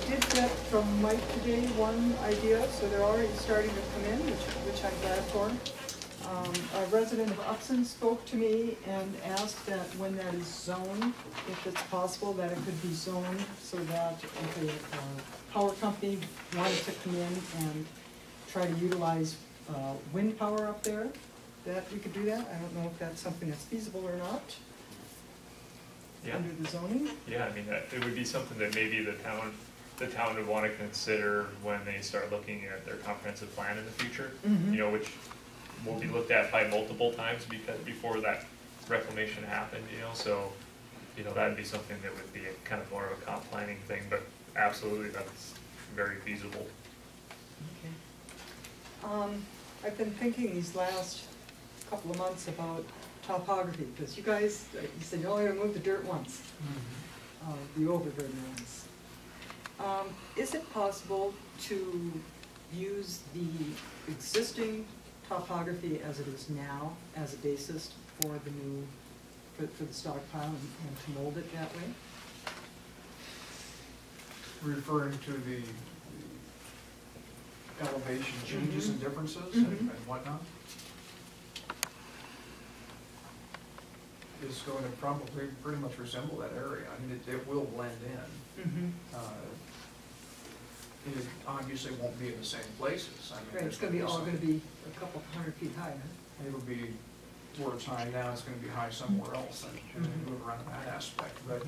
did get from Mike today one idea, so they're already starting to come in, which I'm glad for. A resident of Upson spoke to me and asked that when that is zoned, if it's possible that it could be zoned so that if a power company wanted to come in and try to utilize wind power up there, that we could do that. I don't know if that's something that's feasible or not. Yeah. Under the zoning. Yeah, I mean, it would be something that maybe the town would want to consider when they start looking at their comprehensive plan in the future. Mm-hmm. You know, which will be looked at by multiple times because before that reclamation happened. You know, so you know that'd be something that would be a kind of more of a comp planning thing. But absolutely, that's very feasible. Okay. I've been thinking these last couple of months about topography, because you guys, you said you only going to move the dirt once, the overburden ones. Is it possible to use the existing topography as it is now as a basis for the new, for the stockpile and to mold it that way? Referring to the elevation changes and differences and whatnot? Is going to probably pretty much resemble that area. I mean, it will blend in. It obviously won't be in the same places. I mean, Right, it's going to be all going to be a couple hundred feet high, huh? It'll be where it's high now. It's going to be high somewhere else, and move around that aspect. But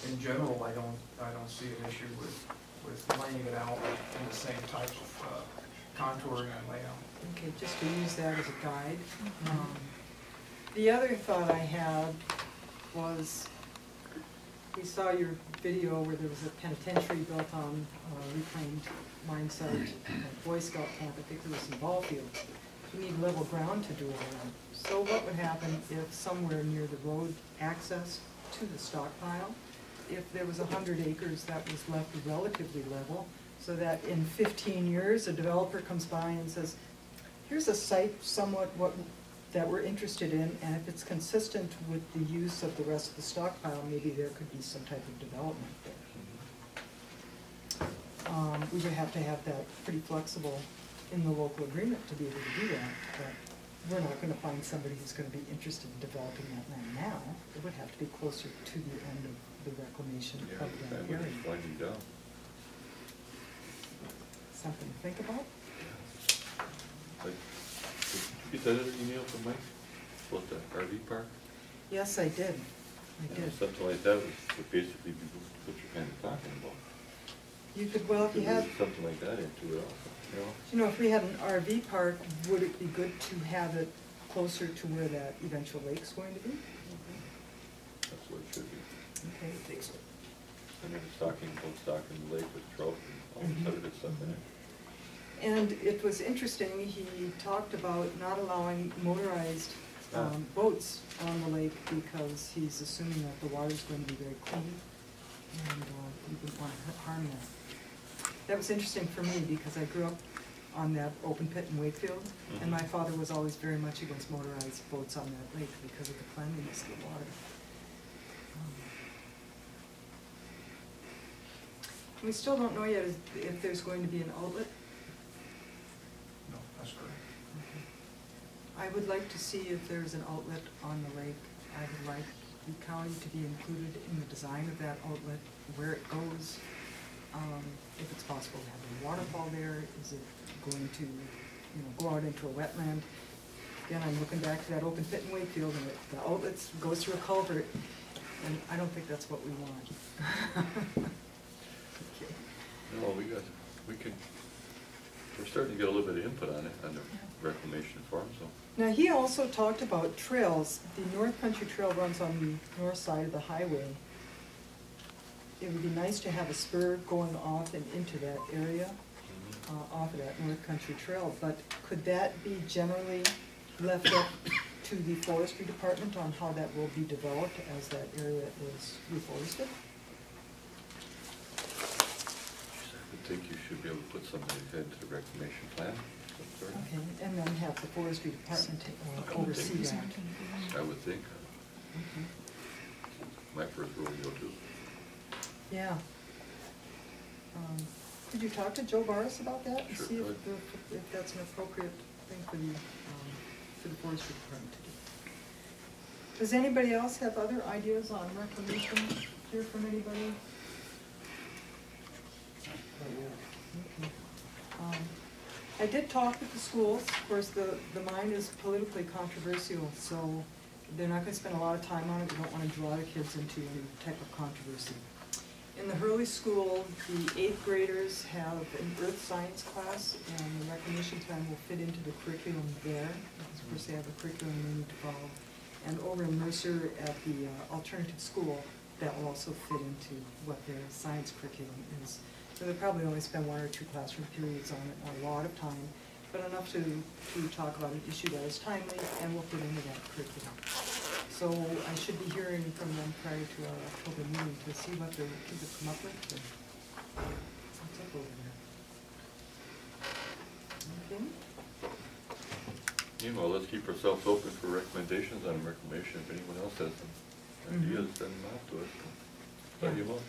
in general, I don't see an issue with laying it out in the same types of contouring and layout. Okay, just to use that as a guide. The other thought I had was, we saw your video where there was a penitentiary built on reclaimed mine site, a Boy Scout camp. I think there was some ball fields. You need level ground to do it around. So what would happen if somewhere near the road access to the stockpile, if there was 100 acres that was left relatively level, so that in 15 years a developer comes by and says, here's a site somewhat that we're interested in, and if it's consistent with the use of the rest of the stockpile, maybe there could be some type of development there. We would have to have that pretty flexible in the local agreement to be able to do that, but we're not going to find somebody who's going to be interested in developing that land now. It would have to be closer to the end of the reclamation of that area. Down. Something to think about? Like, did you get that other email from Mike about the RV park? Yes, I did. I did. Something like that would basically be what you're kind of talking about. You could, well, if you had something like that into it also, you know? You know, if we had an RV park, would it be good to have it closer to where that eventual lake's going to be? That's what it should be. Okay, I think so. And then stocking the lake with trout and all this other good stuff in it. And it was interesting, he talked about not allowing motorized boats on the lake because he's assuming that the water's going to be very clean, and he wouldn't want to harm that. That was interesting for me because I grew up on that open pit in Wakefield, and my father was always very much against motorized boats on that lake because of the cleanliness of the water. We still don't know yet if there's going to be an outlet. No, that's correct. I would like to see if there's an outlet on the lake. I would like the county to be included in the design of that outlet, where it goes, if it's possible to have a waterfall there. Is it going to, go out into a wetland? Again, I'm looking back to that open pit in Wakefield, and the outlets goes through a culvert, and I don't think that's what we want. Okay. No, we're starting to get a little bit of input on it, on the reclamation farm, so. Now, he also talked about trails. The North Country Trail runs on the north side of the highway. It would be nice to have a spur going off and into that area, off of that North Country Trail, but could that be generally left up to the forestry department on how that will be developed as that area is reforested? I think you should be able to put something ahead to the reclamation plan. Okay, and then have the forestry department oversee that. I would think. My first rodeo too. Yeah. Did you talk to Joe Barris about that? And Sure, see go if that's an appropriate thing for the forestry department to do? Does anybody else have other ideas on reclamation? Hear from anybody? Okay. I did talk with the schools. Of course, the mine is politically controversial, so they're not gonna spend a lot of time on it. They don't wanna draw their kids into any type of controversy. In the Hurley School, the 8th graders have an earth science class, and the reclamation plan will fit into the curriculum there, because of course they have a curriculum they need to follow. And over in Mercer at the alternative school, that will also fit into what their science curriculum is. So they'll probably only spend 1 or 2 classroom periods on it, not a lot of time, but enough to talk about an issue that is timely and will fit into that curriculum. So I should be hearing from them prior to our October meeting to see what their kids have come up with and what's up over there. Okay? Well, let's keep ourselves open for recommendations on reclamation. If anyone else has some ideas, send them out to us. Tell you what.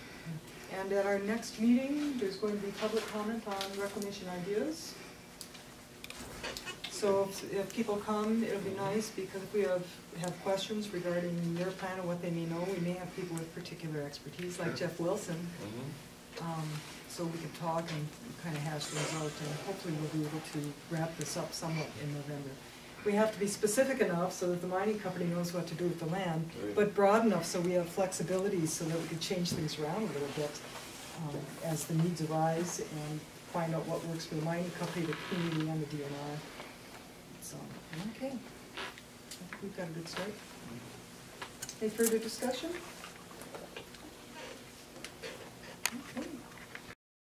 And at our next meeting, there's going to be public comment on reclamation ideas. So if people come, it'll be nice, because if we have questions regarding their plan or what they may know, we may have people with particular expertise, like Jeff Wilson. So we can talk and kind of hash things out, and hopefully we'll be able to wrap this up somewhat in November. We have to be specific enough so that the mining company knows what to do with the land, but broad enough so we have flexibility so that we can change things around a little bit as the needs arise, and find out what works for the mining company, the community, and the DNR. So, okay. I think we've got a good start. Any further discussion?